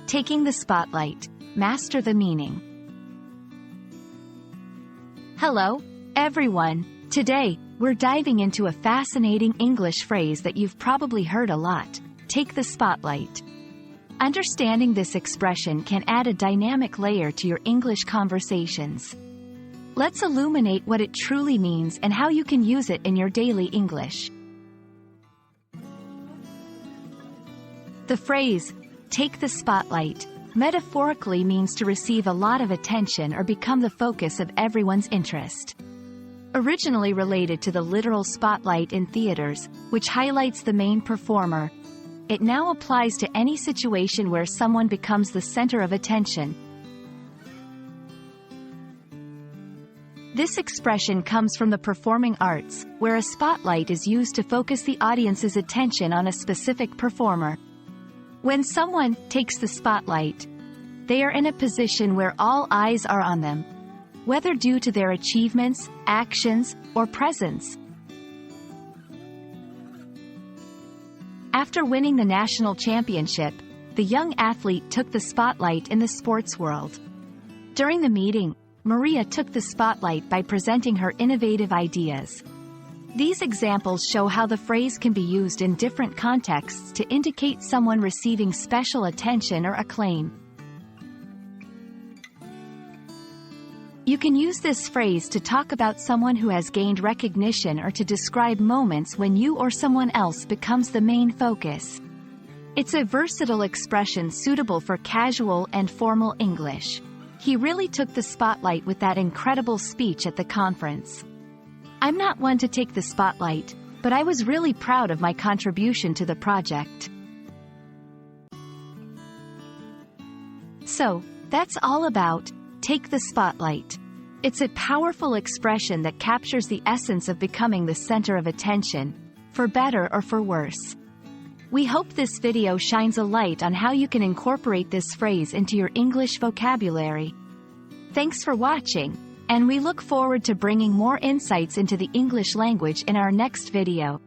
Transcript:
Taking the spotlight. Master the meaning. Hello, everyone. Today, we're diving into a fascinating English phrase that you've probably heard a lot. Take the spotlight. Understanding this expression can add a dynamic layer to your English conversations. Let's illuminate what it truly means and how you can use it in your daily English. The phrase, take the spotlight, metaphorically means to receive a lot of attention or become the focus of everyone's interest. Originally related to the literal spotlight in theaters, which highlights the main performer, it now applies to any situation where someone becomes the center of attention. This expression comes from the performing arts, where a spotlight is used to focus the audience's attention on a specific performer. When someone takes the spotlight, they are in a position where all eyes are on them, whether due to their achievements, actions, or presence. After winning the national championship, the young athlete took the spotlight in the sports world. During the meeting, Maria took the spotlight by presenting her innovative ideas. These examples show how the phrase can be used in different contexts to indicate someone receiving special attention or acclaim. You can use this phrase to talk about someone who has gained recognition or to describe moments when you or someone else becomes the main focus. It's a versatile expression suitable for casual and formal English. He really took the spotlight with that incredible speech at the conference. I'm not one to take the spotlight, but I was really proud of my contribution to the project. So, that's all about take the spotlight. It's a powerful expression that captures the essence of becoming the center of attention, for better or for worse. We hope this video shines a light on how you can incorporate this phrase into your English vocabulary. Thanks for watching, and we look forward to bringing more insights into the English language in our next video.